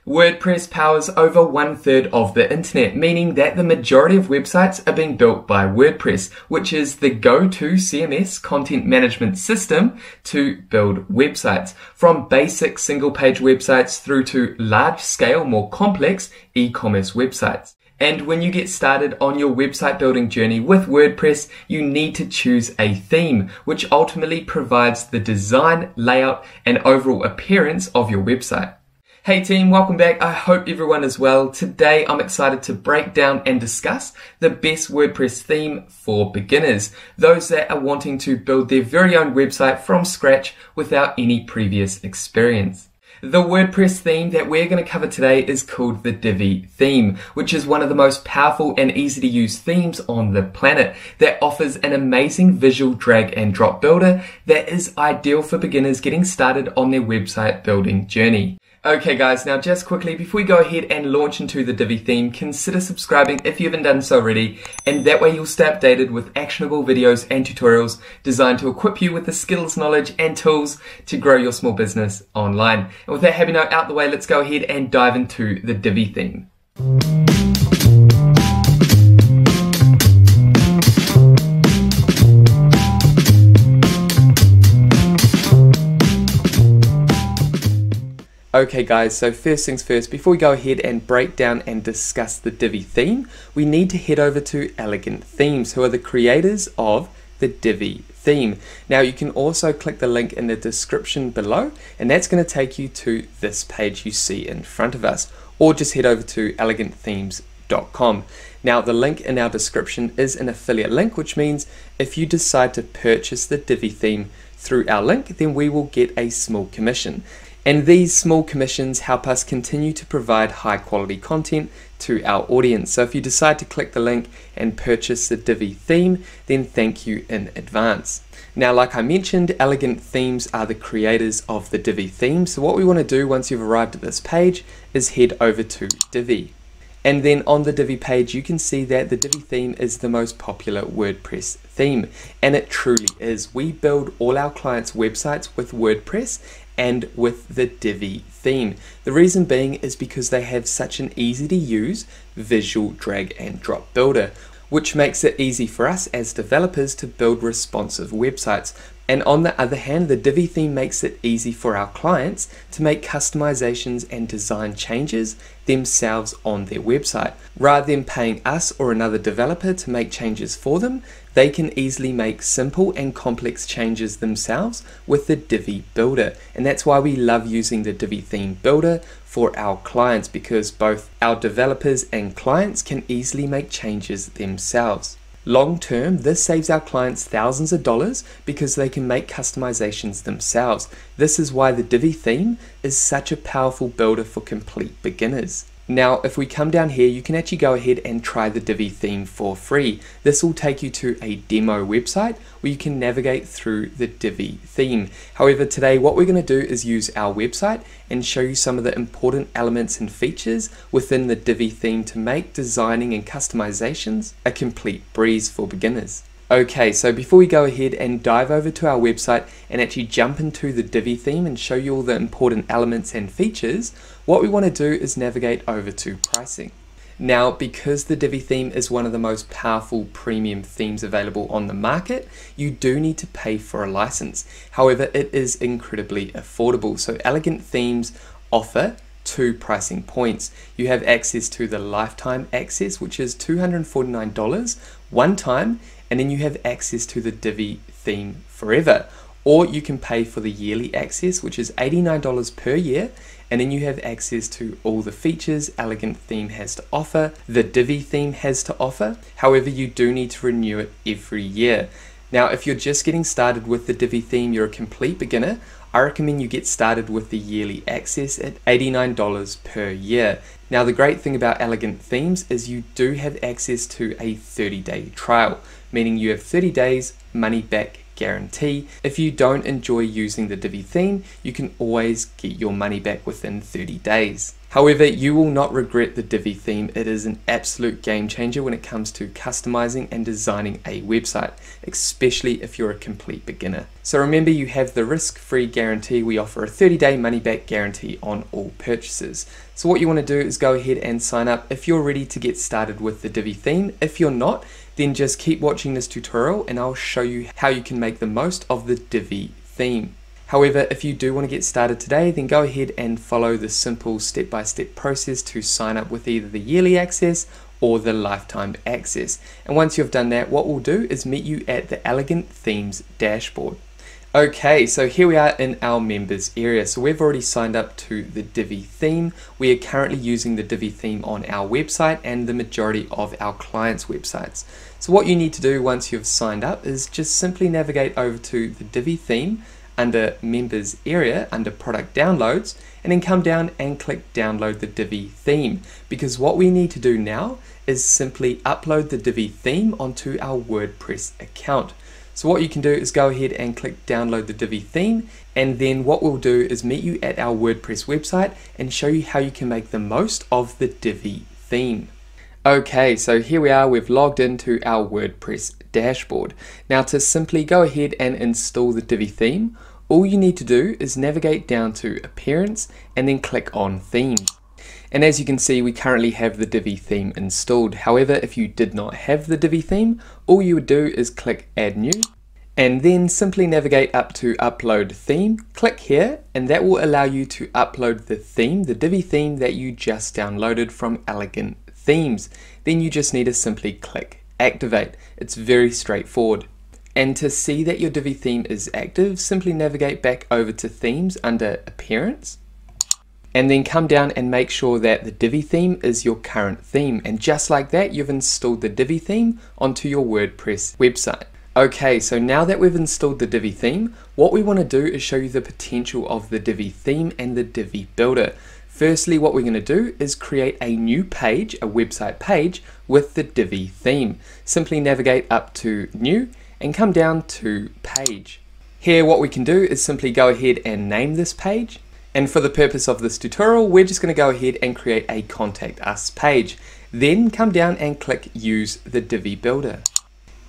WordPress powers over 1/3 of the internet, meaning that the majority of websites are being built by WordPress, which is the go-to CMS content management system to build websites, from basic single-page websites through to large-scale, more complex e-commerce websites. And when you get started on your website building journey with WordPress, you need to choose a theme, which ultimately provides the design, layout, and overall appearance of your website. Hey team, welcome back. I hope everyone is well. Today I'm excited to break down and discuss the best WordPress theme for beginners, those that are wanting to build their very own website from scratch without any previous experience. The WordPress theme that we're going to cover today is called the Divi Theme, which is one of the most powerful and easy to use themes on the planet that offers an amazing visual drag and drop builder that is ideal for beginners getting started on their website building journey. Okay guys, now just quickly, before we go ahead and launch into the Divi theme, consider subscribing if you haven't done so already, and that way you'll stay updated with actionable videos and tutorials designed to equip you with the skills, knowledge, and tools to grow your small business online. And with that happy note out the way, let's go ahead and dive into the Divi theme. Okay guys, so first things first, before we go ahead and break down and discuss the Divi theme, we need to head over to Elegant Themes, who are the creators of the Divi theme. Now you can also click the link in the description below, and that's going to take you to this page you see in front of us, or just head over to elegantthemes.com. Now the link in our description is an affiliate link, which means if you decide to purchase the Divi theme through our link, then we will get a small commission. And these small commissions help us continue to provide high quality content to our audience. So if you decide to click the link and purchase the Divi theme, then thank you in advance. Now, like I mentioned, Elegant Themes are the creators of the Divi theme. So what we want to do once you've arrived at this page is head over to Divi. And then on the Divi page, you can see that the Divi theme is the most popular WordPress theme. And it truly is. We build all our clients' websites with WordPress and with the Divi theme. The reason being is because they have such an easy to use visual drag and drop builder, which makes it easy for us as developers to build responsive websites. And on the other hand, the Divi theme makes it easy for our clients to make customizations and design changes themselves on their website. Rather than paying us or another developer to make changes for them, they can easily make simple and complex changes themselves with the Divi builder. And that's why we love using the Divi theme builder for our clients, because both our developers and clients can easily make changes themselves. Long term, this saves our clients thousands of dollars because they can make customizations themselves. This is why the Divi theme is such a powerful builder for complete beginners. Now, if we come down here, you can actually go ahead and try the Divi theme for free. This will take you to a demo website where you can navigate through the Divi theme. However, today what we're going to do is use our website and show you some of the important elements and features within the Divi theme to make designing and customizations a complete breeze for beginners. Okay, so before we go ahead and dive over to our website and actually jump into the Divi theme and show you all the important elements and features, what we want to do is navigate over to pricing. Now, because the Divi theme is one of the most powerful premium themes available on the market, you do need to pay for a license. However, it is incredibly affordable. So Elegant Themes offer two pricing points. You have access to the lifetime access, which is $249 one time, and then you have access to the Divi theme forever. Or you can pay for the yearly access, which is $89 per year, and then you have access to all the features Elegant Theme has to offer, the Divi theme has to offer. However, you do need to renew it every year. Now, if you're just getting started with the Divi theme, you're a complete beginner, I recommend you get started with the yearly access at $89 per year. Now, the great thing about Elegant Themes is you do have access to a 30-day trial, meaning you have 30 days money back guarantee. If you don't enjoy using the Divi theme, you can always get your money back within 30 days. However, you will not regret the Divi theme. It is an absolute game changer when it comes to customizing and designing a website, especially if you're a complete beginner. So remember, you have the risk-free guarantee. We offer a 30-day money-back guarantee on all purchases. So what you want to do is go ahead and sign up if you're ready to get started with the Divi theme. If you're not, then just keep watching this tutorial and I'll show you how you can make the most of the Divi theme. However, if you do want to get started today, then go ahead and follow the simple step-by-step process to sign up with either the yearly access or the lifetime access. And once you've done that, what we'll do is meet you at the Elegant Themes dashboard. Okay, so here we are in our members area. So we've already signed up to the Divi theme. We are currently using the Divi theme on our website and the majority of our clients' websites. So what you need to do once you've signed up is just simply navigate over to the Divi theme under members area under product downloads, and then come down and click download the Divi theme, because what we need to do now is simply upload the Divi theme onto our WordPress account. So what you can do is go ahead and click download the Divi theme, and then what we'll do is meet you at our WordPress website and show you how you can make the most of the Divi theme. Okay, so here we are, we've logged into our WordPress dashboard. Now to simply go ahead and install the Divi theme, all you need to do is navigate down to Appearance and then click on Themes. And as you can see, we currently have the Divi theme installed. However, if you did not have the Divi theme, all you would do is click Add New, and then simply navigate up to Upload Theme, click here, and that will allow you to upload the theme, the Divi theme that you just downloaded from Elegant Themes. Then you just need to simply click Activate. It's very straightforward. And to see that your Divi theme is active, simply navigate back over to Themes under Appearance, and then come down and make sure that the Divi theme is your current theme. And just like that, you've installed the Divi theme onto your WordPress website. Okay, so now that we've installed the Divi theme, what we want to do is show you the potential of the Divi theme and the Divi Builder. Firstly, what we're going to do is create a new page, a website page with the Divi theme. Simply navigate up to New and come down to Page. Here what we can do is simply go ahead and name this page. And for the purpose of this tutorial, we're just going to go ahead and create a Contact Us page. Then come down and click Use the Divi Builder.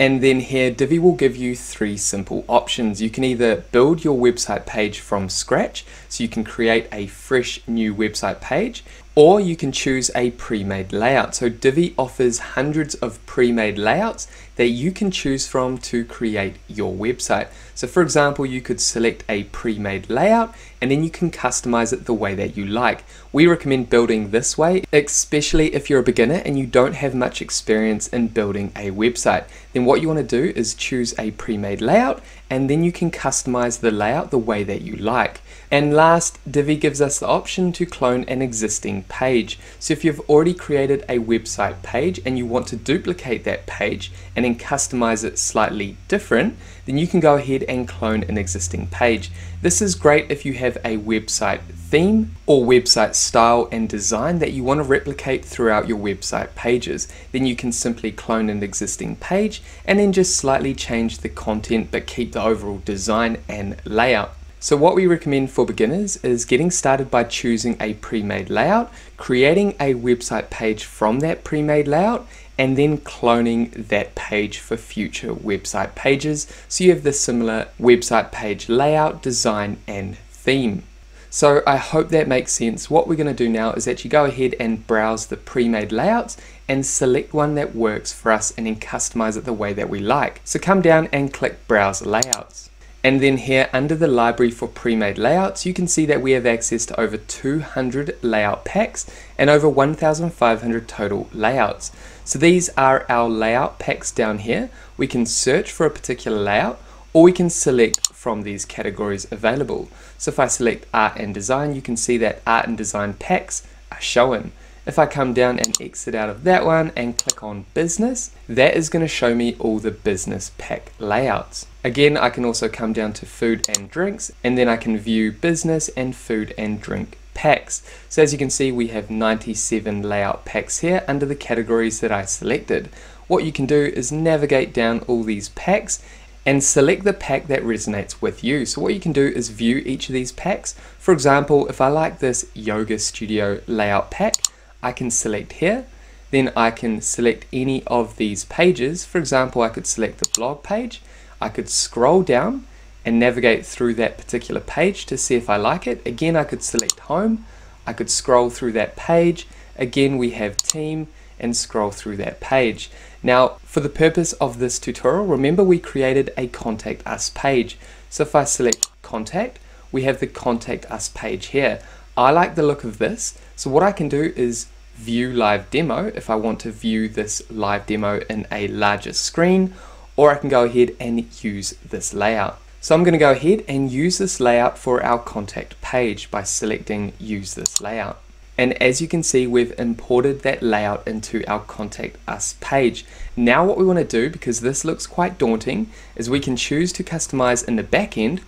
And then here, Divi will give you three simple options. You can either build your website page from scratch, so you can create a fresh new website page, or you can choose a pre-made layout. So Divi offers hundreds of pre-made layouts that you can choose from to create your website. So for example, you could select a pre-made layout and then you can customize it the way that you like. We recommend building this way, especially if you're a beginner and you don't have much experience in building a website. Then what you want to do is choose a pre-made layout, and then you can customize the layout the way that you like. And last, Divi gives us the option to clone an existing page. So if you've already created a website page and you want to duplicate that page and then customize it slightly different, then you can go ahead and clone an existing page. This is great if you have a website theme or website style and design that you want to replicate throughout your website pages. Then you can simply clone an existing page and then just slightly change the content but keep the overall design and layout. So what we recommend for beginners is getting started by choosing a pre-made layout, creating a website page from that pre-made layout, and then cloning that page for future website pages so you have the similar website page layout, design, and theme. So I hope that makes sense. What we're going to do now is actually go ahead and browse the pre-made layouts and select one that works for us and then customize it the way that we like. So come down and click Browse Layouts. And then here under the library for pre-made layouts, you can see that we have access to over 200 layout packs and over 1,500 total layouts. So these are our layout packs down here. We can search for a particular layout, or we can select from these categories available. So if I select art and design, you can see that art and design packs are shown. If I come down and exit out of that one and click on business, that is going to show me all the business pack layouts. Again, I can also come down to food and drinks, and then I can view business and food and drink packs. So as you can see, we have 97 layout packs here under the categories that I selected. What you can do is navigate down all these packs and select the pack that resonates with you. So what you can do is view each of these packs. For example, if I like this Yoga Studio layout pack, I can select here. Then I can select any of these pages. For example, I could select the blog page. I could scroll down and navigate through that particular page to see if I like it. Again, I could select home. I could scroll through that page. Again, we have team and scroll through that page. Now, for the purpose of this tutorial, remember we created a Contact Us page. So if I select Contact, we have the Contact Us page here. I like the look of this. So what I can do is view live demo if I want to view this live demo in a larger screen, or I can go ahead and use this layout. So I'm going to go ahead and use this layout for our contact page by selecting use this layout. And as you can see, we've imported that layout into our Contact Us page. Now what we want to do, because this looks quite daunting, is we can choose to customize in the back end,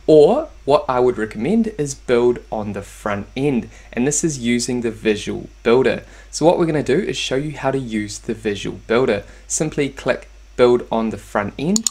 or what I would recommend is build on the front end. And this is using the Visual Builder. So what we're going to do is show you how to use the Visual Builder. Simply click build on the front end.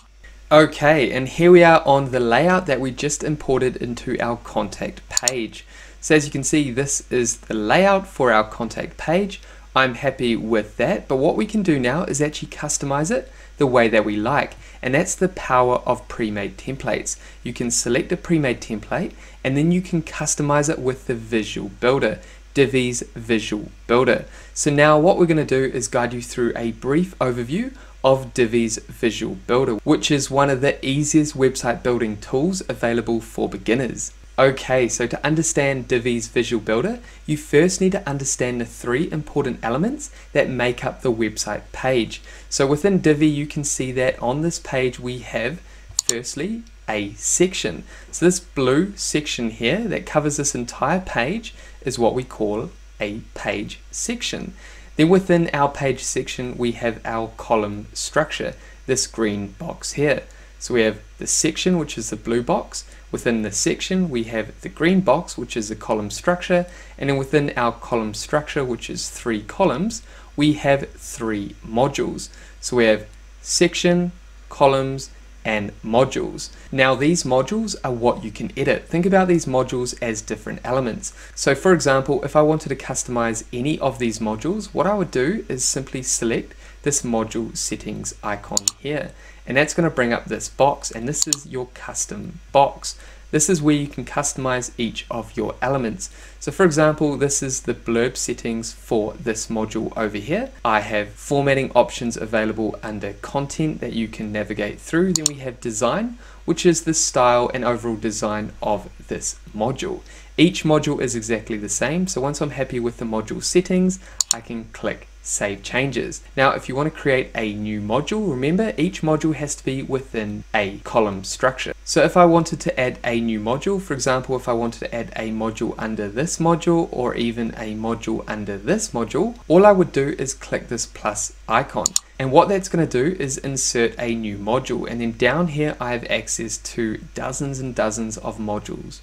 Okay, and here we are on the layout that we just imported into our contact page. So as you can see, this is the layout for our contact page. I'm happy with that, but what we can do now is actually customize it the way that we like, and that's the power of pre-made templates. You can select a pre-made template and then you can customize it with the Visual Builder, Divi's Visual Builder. So now what we're going to do is guide you through a brief overview of Divi's Visual Builder, which is one of the easiest website building tools available for beginners. Okay, so to understand Divi's Visual Builder, you first need to understand the 3 important elements that make up the website page. So within Divi, you can see that on this page we have, firstly, a section. So this blue section here that covers this entire page is what we call a page section. Then within our page section, we have our column structure, this green box here. So we have the section, which is the blue box. Within the section, we have the green box, which is the column structure. And then within our column structure, which is 3 columns, we have 3 modules. So we have section, columns, and modules. Now these modules are what you can edit. Think about these modules as different elements. So for example, if I wanted to customize any of these modules, what I would do is simply select this module settings icon here. And that's going to bring up this box, and this is your custom box. This is where you can customize each of your elements. So for example, this is the blurb settings for this module over here. I have formatting options available under content that you can navigate through. Then we have design, which is the style and overall design of this module. Each module is exactly the same. So once I'm happy with the module settings, I can click Save Changes. Now, if you want to create a new module, remember each module has to be within a column structure. So if I wanted to add a new module, for example, if I wanted to add a module under this module or even a module under this module, all I would do is click this plus icon. And what that's going to do is insert a new module. And then down here, I have access to dozens and dozens of modules.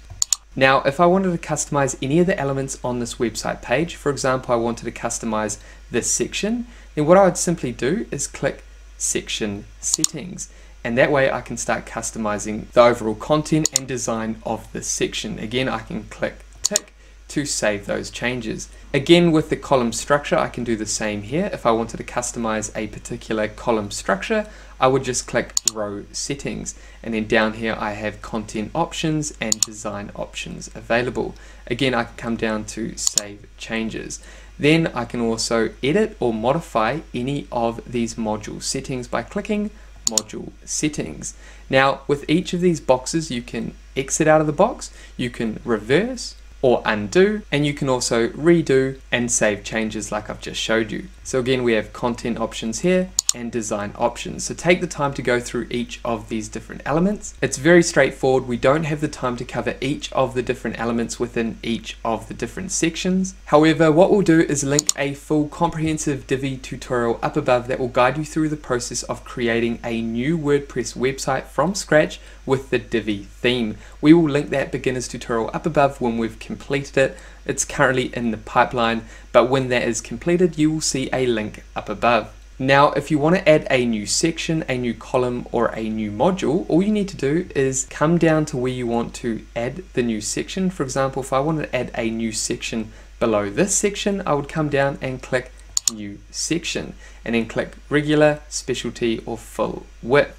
Now, if I wanted to customize any of the elements on this website page, for example, I wanted to customize this section, then what I would simply do is click Section Settings. And that way I can start customizing the overall content and design of this section. Again, I can click tick to save those changes. Again, with the column structure, I can do the same here. If I wanted to customize a particular column structure, I would just click row settings, and then down here I have content options and design options available. Again, I can come down to save changes. Then I can also edit or modify any of these module settings by clicking module settings. Now with each of these boxes, you can exit out of the box, you can reverse or undo, and you can also redo and save changes like I've just showed you. So again, we have content options here and design options. So take the time to go through each of these different elements. It's very straightforward. We don't have the time to cover each of the different elements within each of the different sections. However, what we'll do is link a full comprehensive Divi tutorial up above that will guide you through the process of creating a new WordPress website from scratch with the Divi theme. We will link that beginner's tutorial up above when we've completed it. It's currently in the pipeline, but when that is completed, you will see a link up above. Now, if you want to add a new section, a new column, or a new module, all you need to do is come down to where you want to add the new section. For example, if I wanted to add a new section below this section, I would come down and click New Section, and then click Regular, Specialty, or Full Width.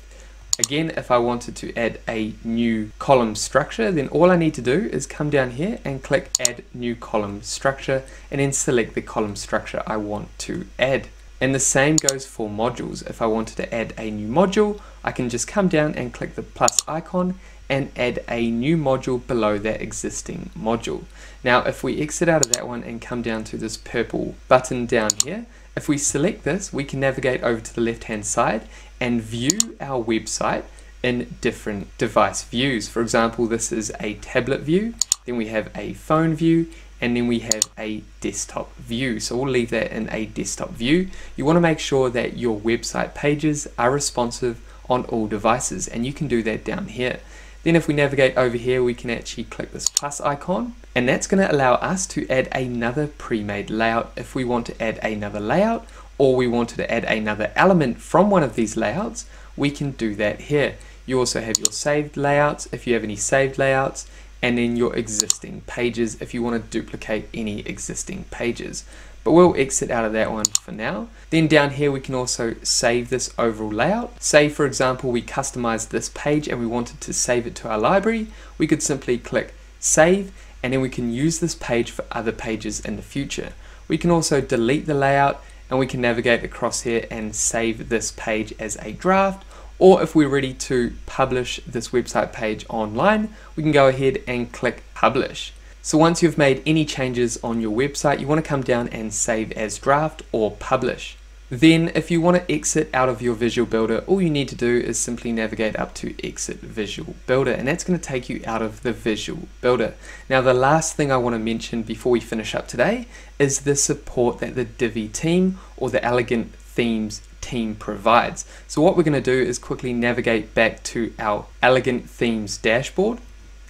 Again, if I wanted to add a new column structure, then all I need to do is come down here and click Add New Column Structure, and then select the column structure I want to add. And the same goes for modules. If I wanted to add a new module, I can just come down and click the plus icon and add a new module below that existing module. Now, if we exit out of that one and come down to this purple button down here, if we select this, we can navigate over to the left-hand side and view our website in different device views. For example, this is a tablet view, then we have a phone view, and then we have a desktop view. So we'll leave that in a desktop view. You want to make sure that your website pages are responsive on all devices, and you can do that down here. Then if we navigate over here, we can actually click this plus icon, and that's going to allow us to add another pre-made layout. If we want to add another layout, or we wanted to add another element from one of these layouts, we can do that here. You also have your saved layouts if you have any saved layouts, and then your existing pages if you want to duplicate any existing pages. But we'll exit out of that one for now. Then down here we can also save this overall layout. Say for example we customized this page and we wanted to save it to our library, we could simply click save, and then we can use this page for other pages in the future. We can also delete the layout, and we can navigate across here and save this page as a draft. Or if we're ready to publish this website page online, we can go ahead and click publish. So once you've made any changes on your website, you want to come down and save as draft or publish. Then if you want to exit out of your Visual Builder, all you need to do is simply navigate up to Exit Visual Builder, and that's going to take you out of the Visual Builder. Now the last thing I want to mention before we finish up today is the support that the Divi Theme or the Elegant Themes team provides. So what we're going to do is quickly navigate back to our Elegant Themes dashboard.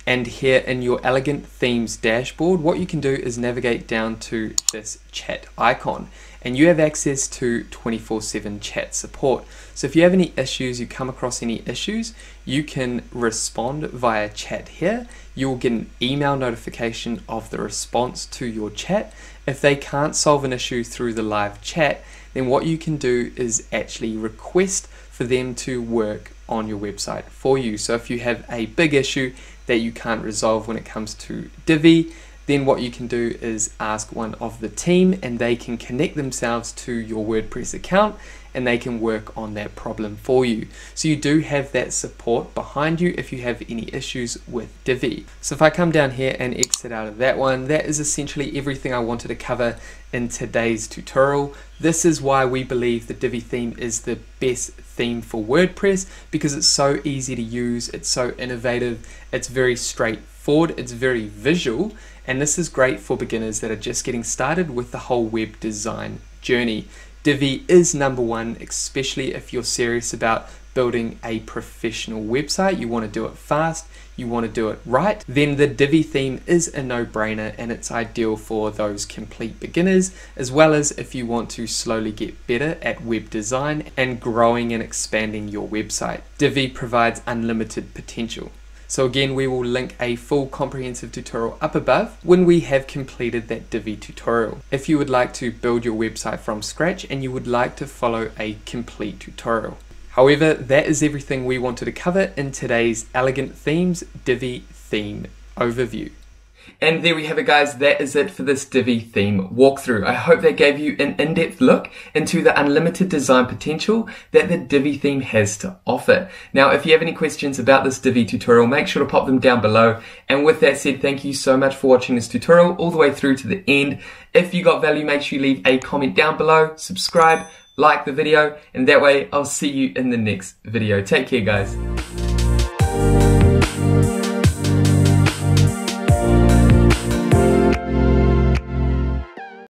And here in your Elegant Themes dashboard, what you can do is navigate down to this chat icon, and you have access to 24/7 chat support. So if you have any issues, you come across any issues, you can respond via chat here. You will get an email notification of the response to your chat. If they can't solve an issue through the live chat, then what you can do is actually request for them to work on your website for you. So if you have a big issue that you can't resolve when it comes to Divi, then what you can do is ask one of the team, and they can connect themselves to your WordPress account and they can work on that problem for you. So you do have that support behind you if you have any issues with Divi. So if I come down here and exit out of that one, that is essentially everything I wanted to cover in today's tutorial. This is why we believe the Divi theme is the best theme for WordPress, because it's so easy to use, it's so innovative, it's very straightforward, it's very visual, and this is great for beginners that are just getting started with the whole web design journey. Divi is number one, especially if you're serious about building a professional website. You want to do it fast, you want to do it right, then the Divi theme is a no-brainer, and it's ideal for those complete beginners, as well as if you want to slowly get better at web design and growing and expanding your website. Divi provides unlimited potential. So again, we will link a full comprehensive tutorial up above when we have completed that Divi tutorial. If you would like to build your website from scratch and you would like to follow a complete tutorial. However, that is everything we wanted to cover in today's Elegant Themes Divi theme overview. And there we have it, guys. That is it for this Divi theme walkthrough. I hope that gave you an in-depth look into the unlimited design potential that the Divi theme has to offer. Now, if you have any questions about this Divi tutorial, make sure to pop them down below. And with that said, thank you so much for watching this tutorial all the way through to the end. If you got value, make sure you leave a comment down below, subscribe, like the video, and that way I'll see you in the next video. Take care, guys.